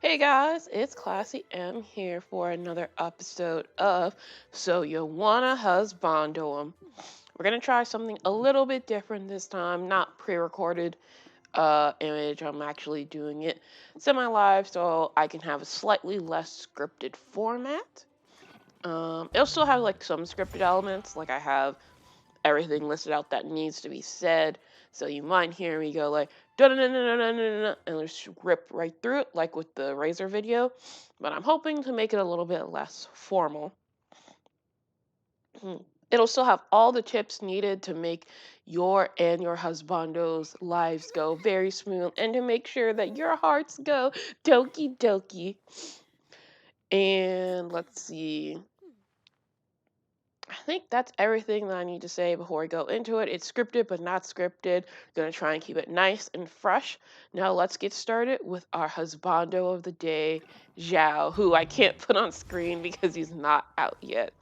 Hey guys, it's Classy M here for another episode of So You Wanna Husbando 'em. We're gonna try something a little bit different this time, not pre-recorded image. I'm actually doing it semi-live so I can have a slightly less scripted format. It'll still have like some scripted elements, like I have everything listed out that needs to be said. So you might hear me go like and just rip right through it, like with the Razor video. But I'm hoping to make it a little bit less formal. It'll still have all the tips needed to make your and your husbando's lives go very smooth and to make sure that your hearts go doki doki. And let's see. I think that's everything that I need to say before I go into it. It's scripted, but not scripted. Gonna try and keep it nice and fresh. Now let's get started with our husbando of the day, Xiao, who I can't put on screen because he's not out yet.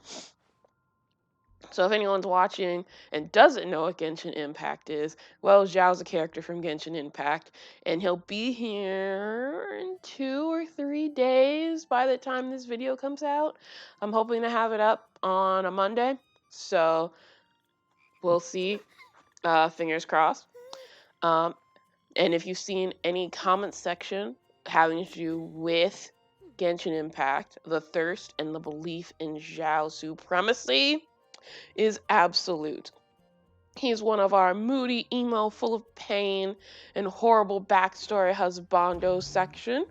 So if anyone's watching and doesn't know what Genshin Impact is, well, Zhao's a character from Genshin Impact, and he'll be here in 2 or 3 days by the time this video comes out. I'm hoping to have it up on a Monday, so we'll see. Fingers crossed. And if you've seen any comment section having to do with Genshin Impact, the thirst and the belief in Zhao supremacy is absolute. He's one of our moody, emo, full of pain and horrible backstory husbando section,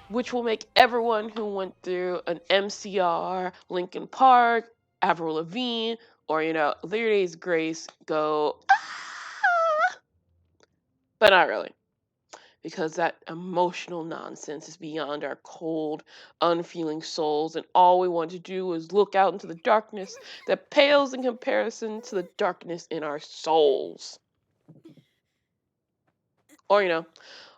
which will make everyone who went through an MCR, Linkin Park, Avril Lavigne, or, 30 Days Grace go, ah! But not really, because that emotional nonsense is beyond our cold, unfeeling souls, and all we want to do is look out into the darkness that pales in comparison to the darkness in our souls. Or,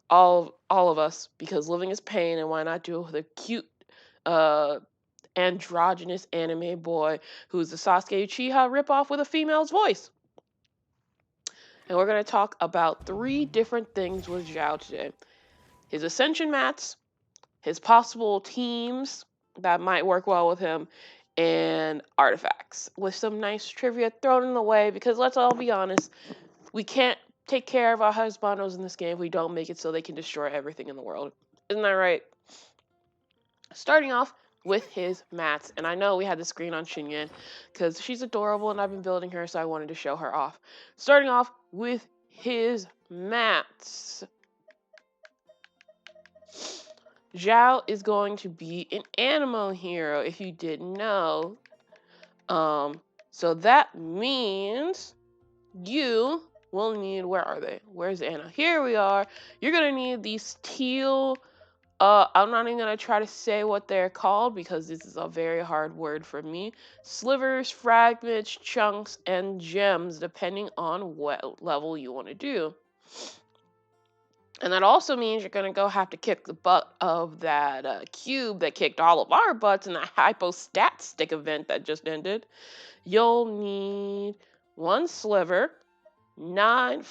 all of us, because living is pain, and why not do it with a cute, uh, androgynous anime boy who's the Sasuke Uchiha ripoff with a female's voice. And we're going to talk about 3 different things with Zhao today. His ascension mats, his possible teams that might work well with him, and artifacts with some nice trivia thrown in the way, because let's all be honest, we can't take care of our husbandos in this game if we don't make it so they can destroy everything in the world. Isn't that right? Starting off with his mats, and I know we had the screen on Xinyan because she's adorable and I've been building her, so I wanted to show her off. Starting off with his mats. Zhao is going to be an Animo hero, if you didn't know. So that means you will need, where are they? Where's Anna? Here we are. You're gonna need these teal, I'm not even gonna try to say what they're called because this is a very hard word for me. Slivers, fragments, chunks, and gems, depending on what level you want to do. And that also means you're going to have to kick the butt of that cube that kicked all of our butts in the hypostat stick event that just ended. You'll need 1 sliver, 9,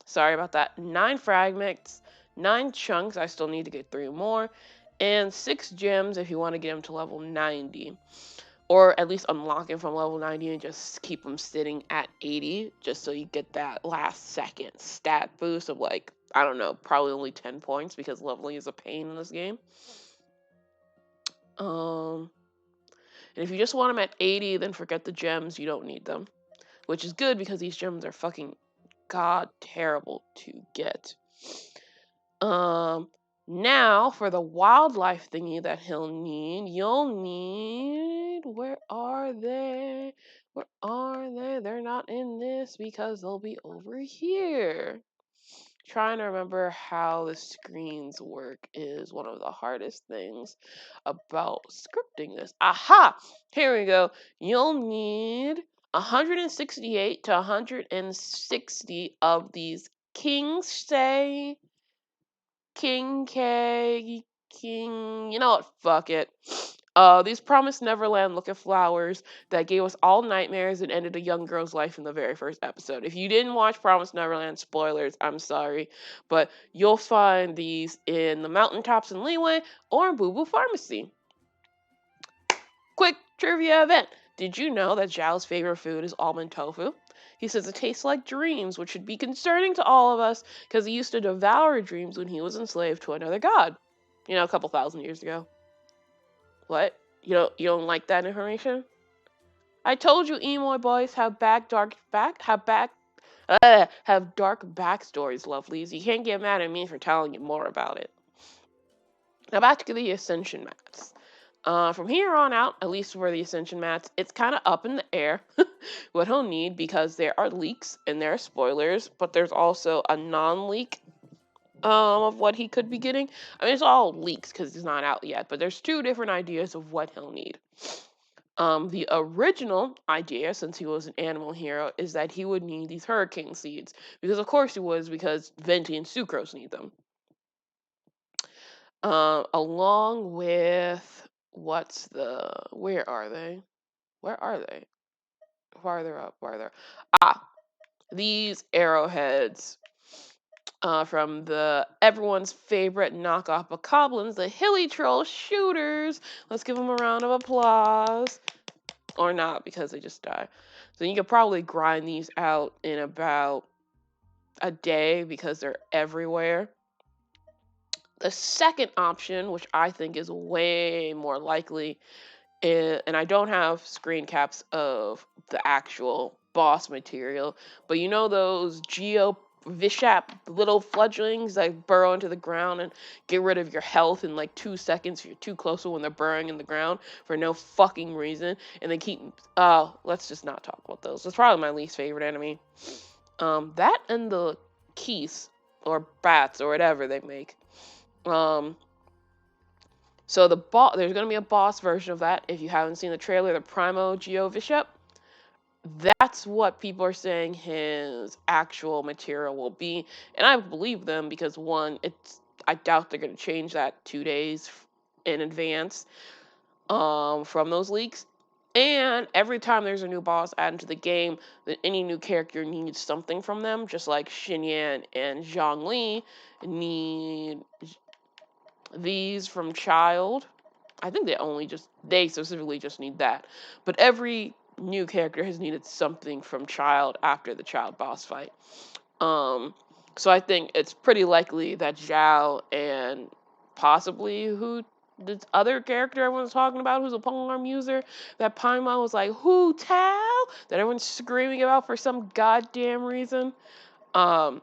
sorry about that, 9 fragments, 9 chunks, I still need to get 3 more, and 6 gems if you want to get them to level 90. Or at least unlock him from level 90 and just keep him sitting at 80, just so you get that last second stat boost of like, I don't know, probably only 10 points because leveling is a pain in this game. And if you just want them at 80, then forget the gems, you don't need them. Which is good because these gems are fucking god terrible to get. Now, for the wildlife thingy that he'll need, you'll need... Where are they? Where are they? They're not in this because they'll be over here. Trying to remember how the screens work is one of the hardest things about scripting this. Aha! Here we go. You'll need 168 to 160 of these King K, King, you know what, fuck it. These promised Neverland looking flowers that gave us all nightmares and ended a young girl's life in the very first episode. If you didn't watch Promised Neverland, spoilers, I'm sorry. But you'll find these in the Mountaintops in Leeway or in Boo Boo Pharmacy. Quick trivia event. Did you know that Zhao's favorite food is almond tofu? He says it tastes like dreams, which should be concerning to all of us because he used to devour dreams when he was enslaved to another god. You know, a couple thousand years ago. What? You don't like that information? I told you emo boys have dark backstories, lovelies. You can't get mad at me for telling you more about it. Now back to the ascension mats. From here on out, at least for the ascension mats, it's kind of up in the air what he'll need because there are leaks and there are spoilers, but there's also a non-leak of what he could be getting. I mean, it's all leaks because it's not out yet, but there's two different ideas of what he'll need. The original idea, since he was an animal hero, is that he would need these hurricane seeds. Because of course he was, because Venti and Sucrose need them. Along with where are they? Where are they? Farther up, farther. Ah, these arrowheads. From the everyone's favorite knockoff bokoblins, the Hilly Troll shooters. Let's give them a round of applause. Or not, because they just die. So you could probably grind these out in about a day because they're everywhere. The second option, which I think is way more likely, and I don't have screen caps of the actual boss material, but you know those Geo Vishap little fledglings that burrow into the ground and get rid of your health in like 2 seconds if you're too close to when they're burrowing in the ground for no fucking reason, and they keep. Let's just not talk about those. That's probably my least favorite enemy. That and the keys or bats or whatever they make. So there's gonna be a boss version of that. If you haven't seen the trailer, the Primo Geo Bishop, that's what people are saying his actual material will be, and I believe them because one, I doubt they're gonna change that 2 days in advance from those leaks. And every time there's a new boss added to the game, that any new character needs something from them, just like Xinyan and Zhongli need these from Child. I think they specifically just need that. But every new character has needed something from Child after the Child boss fight. So I think it's pretty likely that Zhao and possibly who this other character everyone's talking about who's a polearm user, that Paimon was like, who Tao? That everyone's screaming about for some goddamn reason. Um,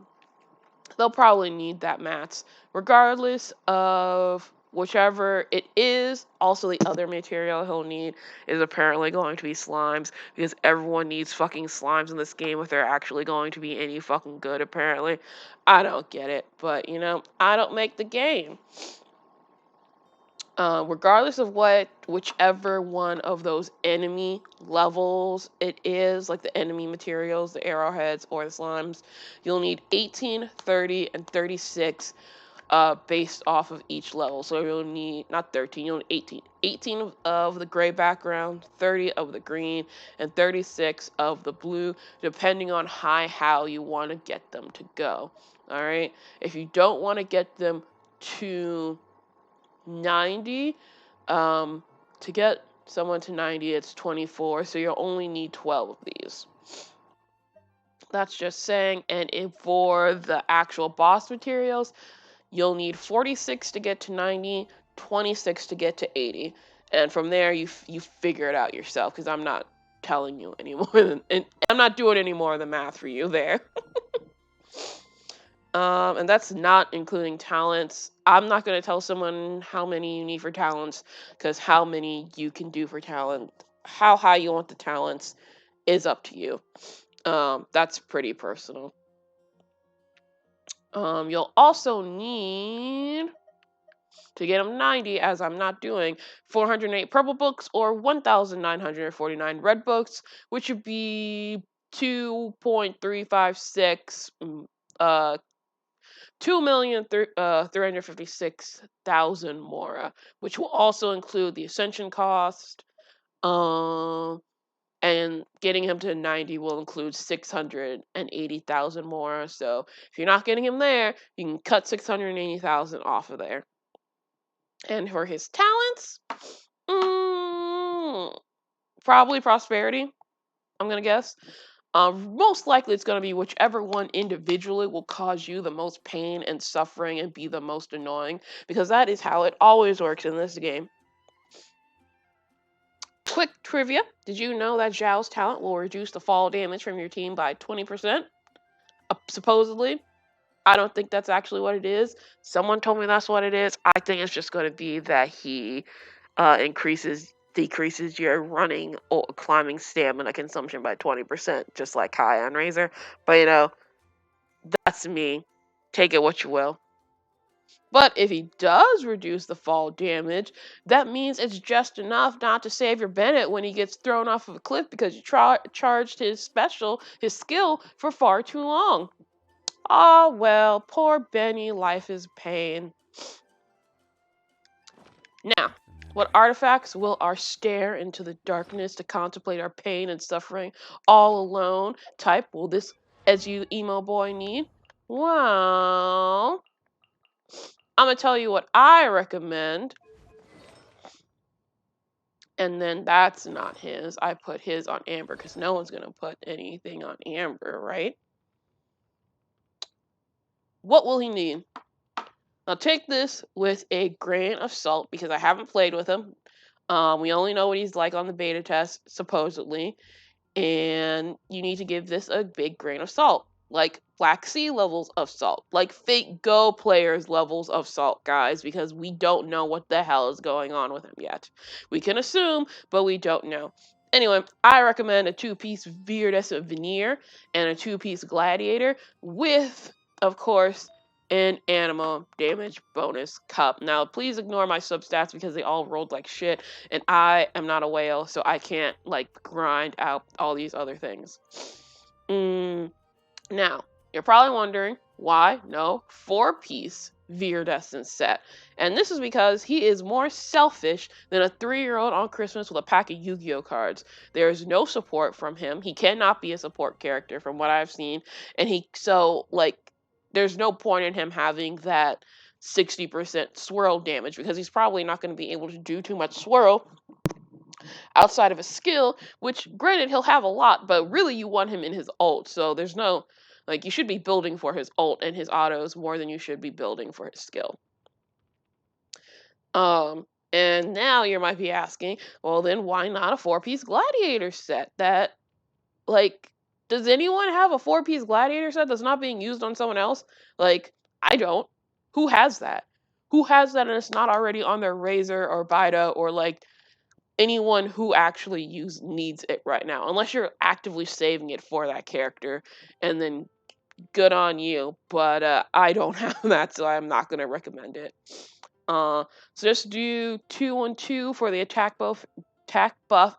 they'll probably need that mats regardless of whichever it is. Also, the other material he'll need is apparently going to be slimes because everyone needs fucking slimes in this game if they're actually going to be any fucking good. Apparently, I don't get it, but I don't make the game. Regardless of whichever one of those enemy levels it is, like the enemy materials, the arrowheads or the slimes, you'll need 18, 30, and 36 based off of each level. So you'll need, not 13, you'll need 18. 18 of the gray background, 30 of the green, and 36 of the blue, depending on how you want to get them to go. All right? If you don't want to get them to 90, to get someone to 90, it's 24, so you'll only need 12 of these. That's just saying. And for the actual boss materials, you'll need 46 to get to 90, 26 to get to 80, and from there you figure it out yourself because I'm not telling you anymore and I'm not doing any more of the math for you there. And that's not including talents. I'm not going to tell someone how many you need for talents because how many you can do for talent, how high you want the talents is up to you. That's pretty personal. You'll also need to get them 90, as I'm not doing, 408 purple books or 1,949 red books, which would be 2.356 2,356,000 Mora, which will also include the Ascension cost. And getting him to 90 will include 680,000 more. So if you're not getting him there, you can cut 680,000 off of there. And for his talents, probably prosperity, I'm gonna guess. Most likely it's gonna be whichever one individually will cause you the most pain and suffering and be the most annoying, because that is how it always works in this game. Quick trivia: did you know that Xiao's talent will reduce the fall damage from your team by 20%? Supposedly. I don't think that's actually what it is. Someone told me that's what it is. I think it's just going to be that he decreases your running or climbing stamina consumption by 20%, just like Kai on Razor. But that's me. Take it what you will. But if he does reduce the fall damage, that means it's just enough not to save your Bennett when he gets thrown off of a cliff because you charged his skill, for far too long. Ah, well, poor Benny, life is pain. Now, what artifacts will our stare into the darkness to contemplate our pain and suffering all alone type will this as you emo boy need? Well, I'm gonna tell you what I recommend. And then that's not his. I put his on Amber because no one's gonna put anything on Amber, right? What will he need? Now take this with a grain of salt because I haven't played with him. We only know what he's like on the beta test, supposedly. And you need to give this a big grain of salt, like Black Sea levels of salt, like fake Go players levels of salt, guys, because we don't know what the hell is going on with him yet. We can assume, but we don't know. Anyway, I recommend a 2-piece Viridescent Veneer and a 2-piece Gladiator with, of course, an Animo damage bonus cup. Now, please ignore my substats because they all rolled like shit, and I am not a whale, so I can't, grind out all these other things. Now, you're probably wondering, why no 4-piece Viridescent set? And this is because he is more selfish than a 3-year-old on Christmas with a pack of Yu-Gi-Oh cards. There is no support from him. He cannot be a support character from what I've seen. And there's no point in him having that 60% swirl damage because he's probably not going to be able to do too much swirl outside of a skill, which granted he'll have a lot, but really you want him in his ult. So there's no, you should be building for his ult and his autos more than you should be building for his skill. And now you might be asking, well then why not a 4-piece Gladiator set? Does anyone have a 4-piece Gladiator set that's not being used on someone else? I don't. Who has that? Who has that and it's not already on their Razor or Bida or anyone who actually needs it right now, unless you're actively saving it for that character, and then good on you. But I don't have that, so I'm not gonna recommend it. So just do 2-1-2 for the attack buff,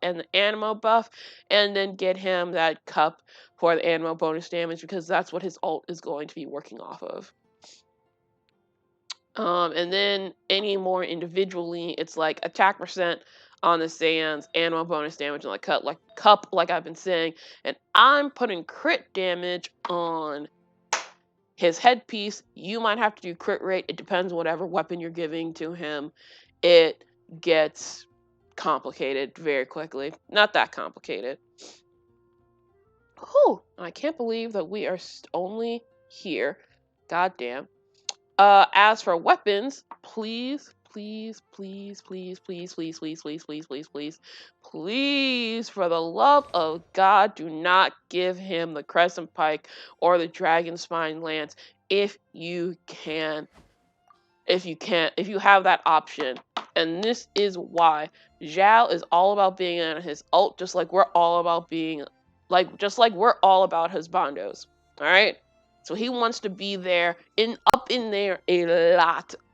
and the Animo buff, and then get him that cup for the Animo bonus damage because that's what his ult is going to be working off of. And then any more individually, it's like attack percent on the sands, Animo bonus damage, and cup, like I've been saying. And I'm putting crit damage on his headpiece. You might have to do crit rate. It depends on whatever weapon you're giving to him. It gets complicated very quickly. Not that complicated. Whew, I can't believe that we are only here. Goddamn. As for weapons, please, for the love of God, do not give him the Crescent Pike or the Dragon Spine Lance if you can. If you have that option. And this is why Xiao is all about being in his ult, just like we're all about Husbandos. Alright? So he wants to be there, up in there a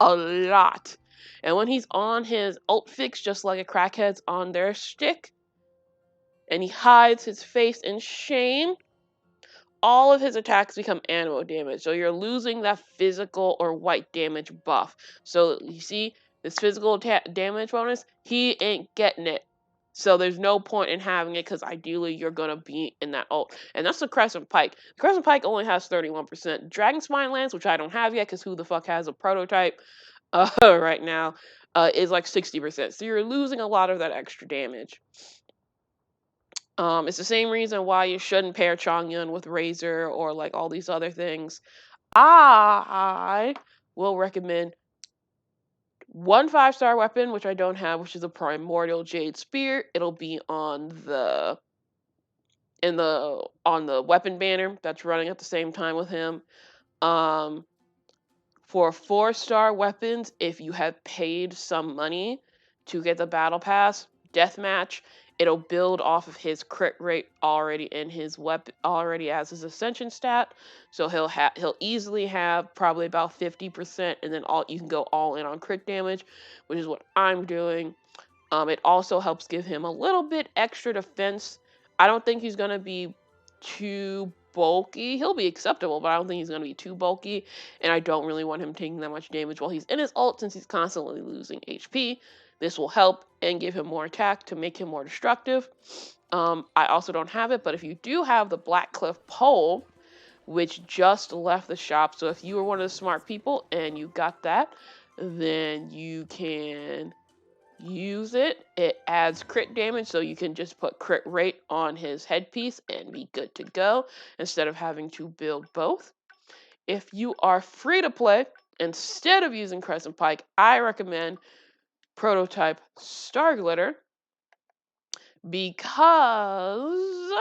lot. And when he's on his ult fix, just like a crackhead's on their stick, and he hides his face in shame, all of his attacks become animal damage. So you're losing that physical or white damage buff. So you see this physical damage bonus, he ain't getting it. So there's no point in having it because ideally you're going to be in that ult. And that's the Crescent Pike. The Crescent Pike only has 31%. Dragon Spine Lance, which I don't have yet because who the fuck has a prototype right now, is like 60%. So you're losing a lot of that extra damage. It's the same reason why you shouldn't pair Chongyun with Razor or like all these other things. I will recommend one 5-star weapon, which I don't have, which is a Primordial Jade Spear. It'll be on the on the weapon banner that's running at the same time with him. Um, for 4-star weapons, if you have paid some money to get the battle pass deathmatch, it'll build off of his crit rate already in his weapon, already as his ascension stat. So he'll easily have probably about 50%, and then you can go all in on crit damage, which is what I'm doing. It also helps give him a little bit extra defense. I don't think he's going to be too bulky. He'll be acceptable, but I don't think he's going to be too bulky. And I don't really want him taking that much damage while he's in his ult since he's constantly losing HP. This will help and give him more attack to make him more destructive. I also don't have it, but if you do have the Black Cliff pole, which just left the shop, so if you were one of the smart people and you got that, then you can use it. It adds crit damage, so you can just put crit rate on his headpiece and be good to go instead of having to build both. If you are free to play, instead of using Crescent Pike, I recommend Prototype Star Glitter because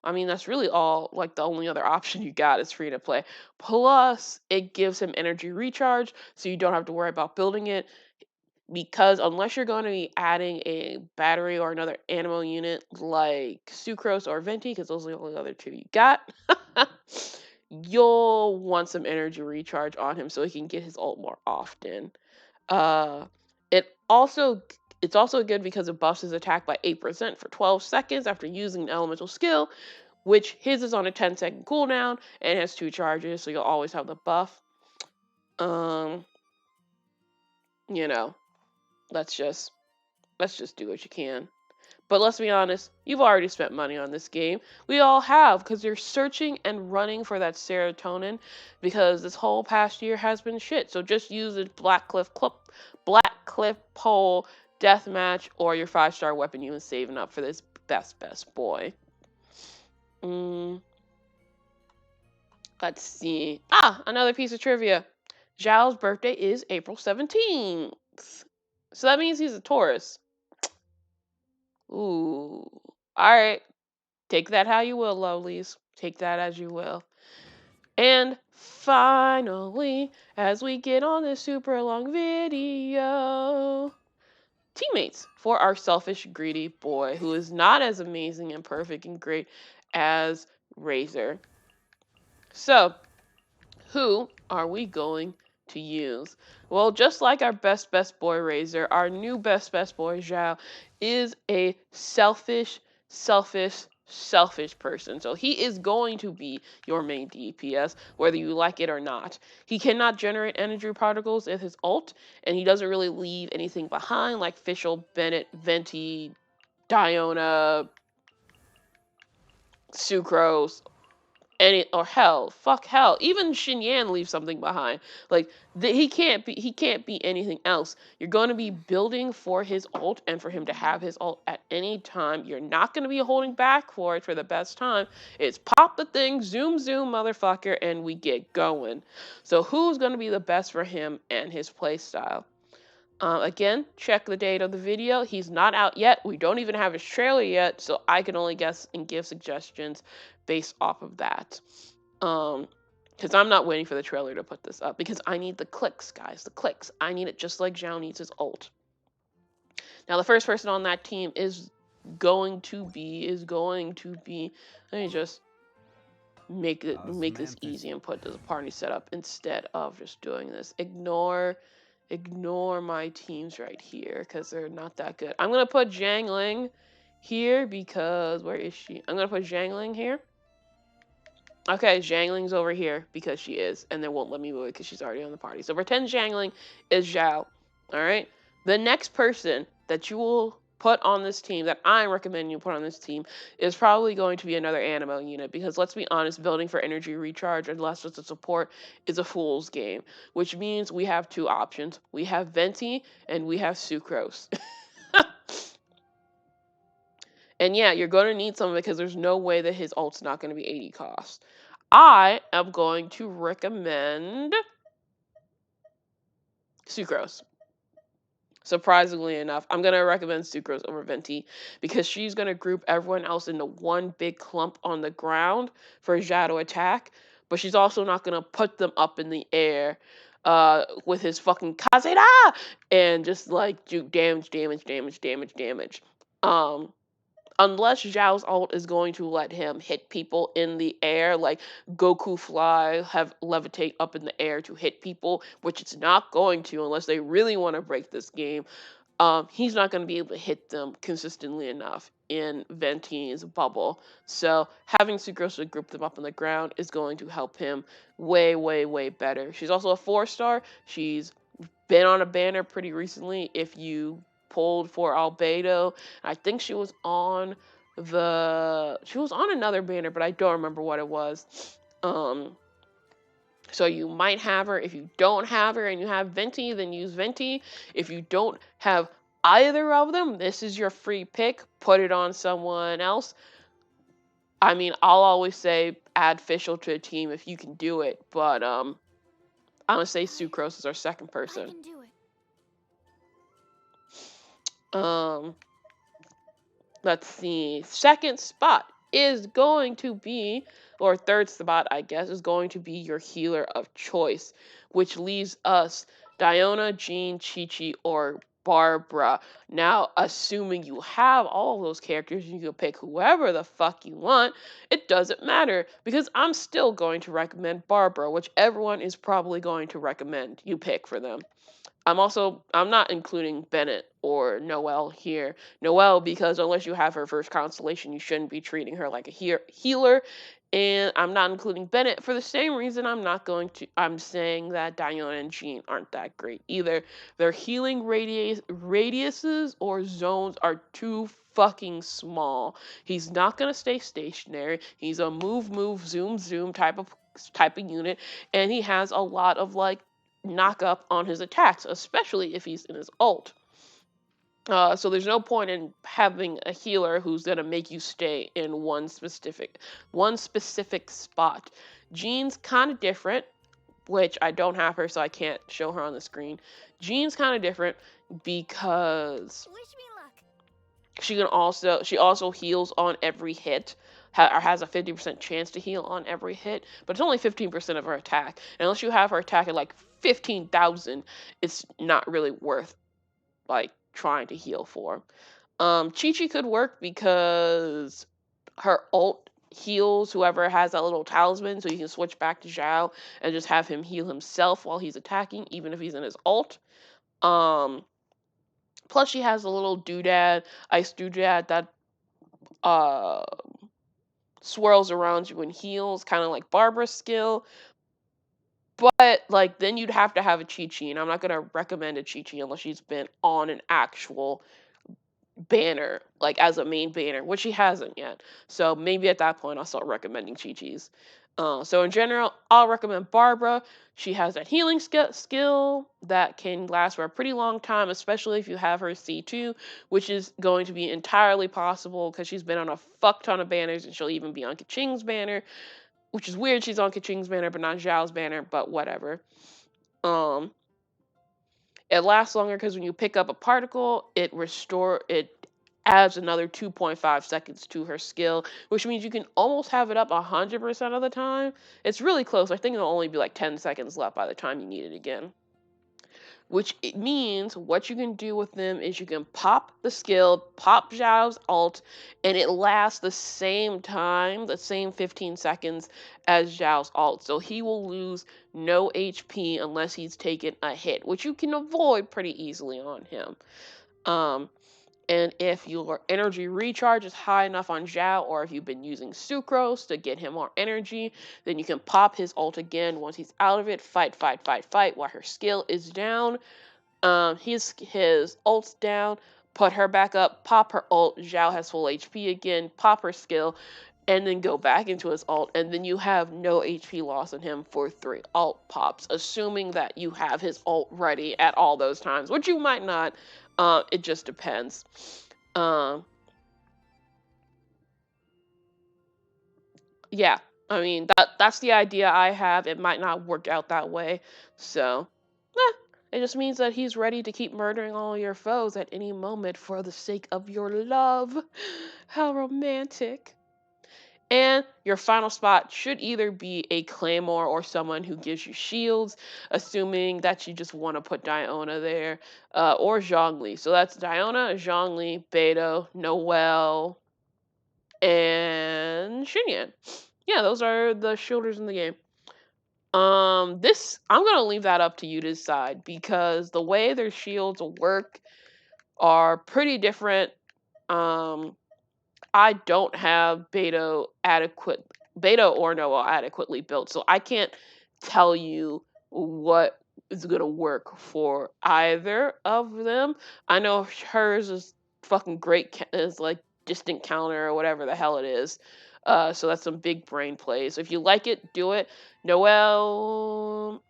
I mean that's really all like the only other option you got is free to play. Plus, it gives him energy recharge, so you don't have to worry about building it because unless you're going to be adding a battery or another animal unit like Sucrose or Venti, because those are the only other two you got, you'll want some energy recharge on him so he can get his ult more often. Uh, it also it's also good because it buffs his attack by 8% for 12 seconds after using an elemental skill, which his is on a 10-second cooldown and has 2 charges, so you'll always have the buff. You know, let's just do what you can. But let's be honest, you've already spent money on this game. We all have, because you're searching and running for that serotonin, because this whole past year has been shit. So just use the Black Cliff pole deathmatch or your 5-star weapon you've been saving up for this best boy. Let's see. Another piece of trivia. Xiao's birthday is April 17th. So that means he's a Taurus. Ooh. Alright. Take that how you will, lovelies. Take that as you will. And finally, as we get on this super long video, teammates for our selfish, greedy boy who is not as amazing and perfect and great as Razor. So, who are we going to use? Well, just like our best boy Razor, our new best boy Xiao is a selfish person. So he is going to be your main DPS, whether you like it or not. He cannot generate energy particles in his ult, and he doesn't really leave anything behind like Fischl, Bennett, Venti, Diona, Sucrose, fuck hell, even Xinyan leaves something behind. Like he can't be anything else. You're going to be building for his ult and for him to have his ult at any time. You're not going to be holding back for it for the best time. It's pop the thing, zoom motherfucker, and we get going. So who's going to be the best for him and his playstyle? Again, check the date of the video. He's not out yet. We don't even have his trailer yet, so I can only guess and give suggestions based off of that. Because I'm not waiting for the trailer to put this up, because I need the clicks, guys, the clicks. I need it just like Xiao needs his ult. Now, the first person on that team is going to be, let me just make this easy and put the party setup instead of just doing this. Ignore my teams right here because they're not that good. I'm gonna put Zhang Ling here because where is she? I'm gonna put Zhang Ling here. Okay, Zhangling's over here because she is, and they won't let me move it because she's already on the party. So pretend Zhangling is Xiao. Alright? The next person that you will put on this team, that I recommend you put on this team, is probably going to be another Animo unit because let's be honest, building for energy recharge unless it's a support is a fool's game. Which means we have two options. We have Venti and we have Sucrose. And yeah, you're going to need some because there's no way that his ult's not going to be 80 cost. I am going to recommend Sucrose. Surprisingly enough, I'm going to recommend Sucrose over Venti because she's going to group everyone else into one big clump on the ground for Zha to attack, but she's also not going to put them up in the air with his fucking Kazeda and just like do damage. Um, Unless Zhao's ult is going to let him hit people in the air, like Goku fly, have levitate up in the air to hit people, which it's not going to unless they really want to break this game. He's not going to be able to hit them consistently enough in Venti's bubble. So having Sucrose group them up on the ground is going to help him way better. She's also a 4-star. She's been on a banner pretty recently. If you pulled for Albedo, I think she was on another banner, but I don't remember what it was. So you might have her. If you don't have her and you have Venti, then use Venti. If you don't have either of them, this is your free pick. Put it on someone else. I mean, I'll always say add Fischl to a team if you can do it, but I'm gonna say Sucrose is our second person. I can do it. Let's see. Second spot is going to be, or third spot, I guess, is going to be your healer of choice, which leaves us Diona, Jean, Chi-Chi, or Barbara. Now, assuming you have all of those characters, you can pick whoever the fuck you want. It doesn't matter because I'm still going to recommend Barbara, which everyone is probably going to recommend you pick for them. I'm not including Bennett or Noelle here. Noelle, because unless you have her first constellation, you shouldn't be treating her like a healer. And I'm not including Bennett for the same reason I'm saying that Diana and Jean aren't that great either. Their healing radiuses or zones are too fucking small. He's not gonna stay stationary. He's a move, zoom type of unit, and he has a lot of like knock up on his attacks, especially if he's in his ult. So there's no point in having a healer who's gonna make you stay in one specific spot. Jean's kind of different, which I don't have her, so I can't show her on the screen. Jean's kind of different because Wish me luck. she also heals on every hit. Has a 50% chance to heal on every hit, but it's only 15% of her attack. And unless you have her attack at like 15,000, it's not really worth like trying to heal for. Chi-Chi could work because her ult heals whoever has that little talisman, so you can switch back to Xiao and just have him heal himself while he's attacking, even if he's in his ult. Plus she has a little ice doodad that uh swirls around you and heals, kind of like Barbara's skill. But like then you'd have to have a Chi-Chi, and I'm not gonna recommend a Chi-Chi unless she's been on an actual banner, like as a main banner, which she hasn't yet. So maybe at that point I'll start recommending Chi-Chis. So in general, I'll recommend Barbara. She has that healing skill that can last for a pretty long time, especially if you have her C2, which is going to be entirely possible because she's been on a fuck ton of banners and she'll even be on Kaching's banner, which is weird she's on Kaching's banner but not Zhao's banner, but whatever. It lasts longer because when you pick up a particle, it adds another 2.5 seconds to her skill, which means you can almost have it up 100% of the time. It's really close. I think it'll only be like 10 seconds left by the time you need it again. Which it means what you can do with them is you can pop the skill, pop Zhao's ult, and it lasts the same time, the same 15 seconds as Zhao's ult. So he will lose no HP unless he's taken a hit, which you can avoid pretty easily on him. And if your energy recharge is high enough on Zhao, or if you've been using sucrose to get him more energy, then you can pop his ult again once he's out of it. Fight, fight, fight, fight while her skill is down. His ult's down. Put her back up. Pop her ult. Zhao has full HP again. Pop her skill, and then go back into his ult, and then you have no HP loss on him for 3 ult pops, assuming that you have his ult ready at all those times, which you might not. It just depends. Um, yeah, I mean that's the idea I have. It might not work out that way, so it just means that he's ready to keep murdering all your foes at any moment for the sake of your love. How romantic. And your final spot should either be a Claymore or someone who gives you shields, assuming that you just want to put Diona there, or Zhongli. So that's Diona, Zhongli, Beto, Noelle, and Xinyan. Yeah, those are the shielders in the game. This I'm gonna leave that up to you to decide because the way their shields work are pretty different. Um, I don't have Beta or Noah adequately built, so I can't tell you what is gonna work for either of them. I know hers is fucking great, is like distant counter or whatever the hell it is. So that's some big brain plays. If you like it, do it. Noel,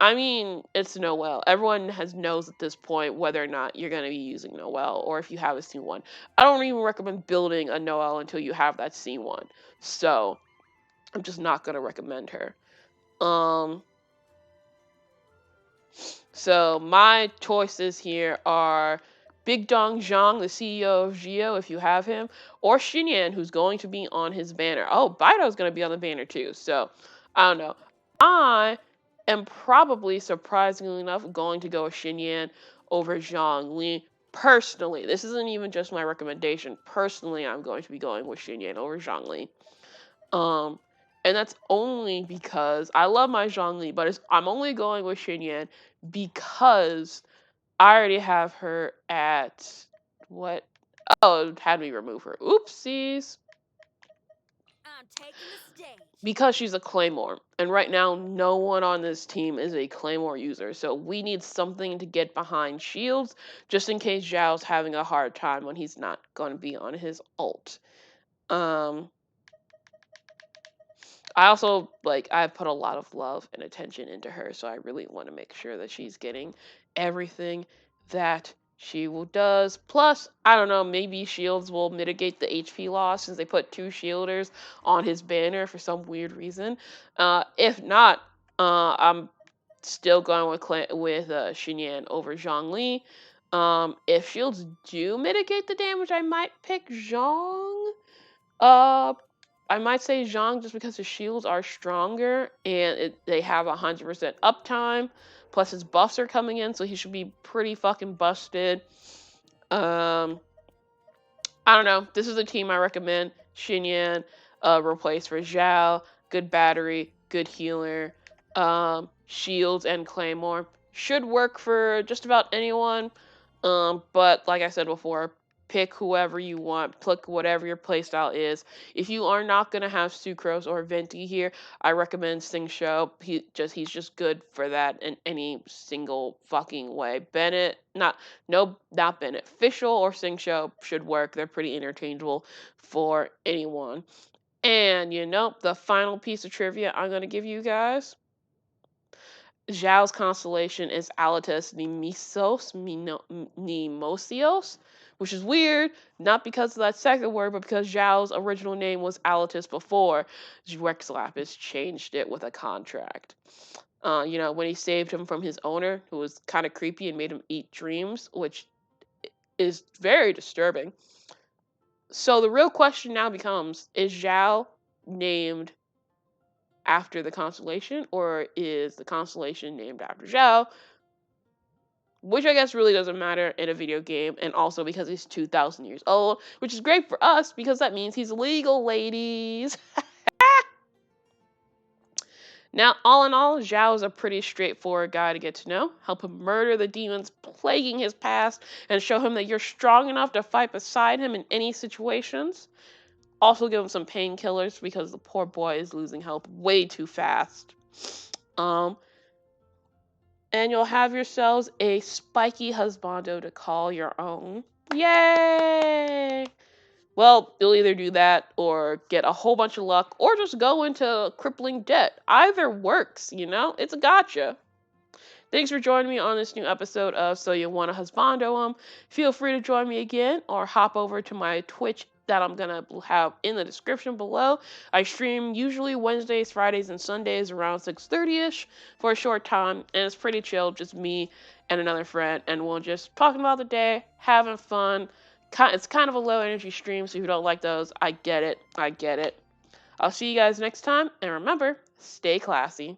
I mean, it's Noel. Everyone has knows at this point whether or not you're gonna be using Noel, or if you have a C1. I don't even recommend building a Noelle until you have that C1. So I'm just not gonna recommend her. Um, so my choices here are Big Dong Zhang, the CEO of Geo, if you have him, or Xinyan, who's going to be on his banner. Oh, Baido's going to be on the banner too. So I don't know. I am probably, surprisingly enough, going to go with Xinyan over Zhang Li. Personally, this isn't even just my recommendation. Personally, I'm going to be going with Xinyan over Zhang Li. Um, and that's only because I love my Zhongli, but I'm only going with Xinyan because I already have her at what? Oh, it had me remove her. Oopsies. I'm taking the stage. Because she's a Claymore. And right now, no one on this team is a Claymore user. So we need something to get behind shields just in case Zhao's having a hard time when he's not going to be on his ult. Um, I also I've put a lot of love and attention into her, so I really want to make sure that she's getting everything that she does. Plus, I don't know, maybe shields will mitigate the HP loss since they put 2 shielders on his banner for some weird reason. If not, I'm still going with Xinyan over Zhongli. If shields do mitigate the damage, I might pick Zhong. Uh, I might say Zhang just because his shields are stronger and they have 100% uptime. Plus his buffs are coming in, so he should be pretty fucking busted. Um, I don't know. This is a team I recommend. Xinyan, replace for Zhao. Good battery, good healer. Shields and Claymore. Should work for just about anyone. But like I said before, pick whoever you want, pick whatever your playstyle is. If you are not gonna have Sucrose or Venti here, I recommend Sing Show. He's just good for that in any single fucking way. Bennett, not Bennett. Fischl or Sing Show should work. They're pretty interchangeable for anyone. And the final piece of trivia I'm gonna give you guys. Zhao's constellation is Alatus Nemosios, which is weird, not because of that second word, but because Zhao's original name was Alatus before Lapis changed it with a contract. When he saved him from his owner, who was kind of creepy and made him eat dreams, which is very disturbing. So the real question now becomes, is Zhao named after the constellation, or is the constellation named after Zhao? Which I guess really doesn't matter in a video game, and also because he's 2,000 years old, which is great for us because that means he's legal, ladies. Now, all in all, Zhao is a pretty straightforward guy to get to know. Help him murder the demons plaguing his past and show him that you're strong enough to fight beside him in any situations. Also, give him some painkillers because the poor boy is losing health way too fast. Um, and you'll have yourselves a spiky husbando to call your own. Yay! Well, you'll either do that or get a whole bunch of luck or just go into crippling debt. Either works, it's a gotcha. Thanks for joining me on this new episode of So You Want a Husbando. Feel free to join me again or hop over to my Twitch that I'm gonna have in the description below. I stream usually Wednesdays, Fridays, and Sundays around 6:30ish for a short time, and it's pretty chill, just me and another friend, and we'll just talking about the day, having fun. It's kind of a low energy stream, so if you don't like those, I get it. I get it. I'll see you guys next time, and remember, stay classy.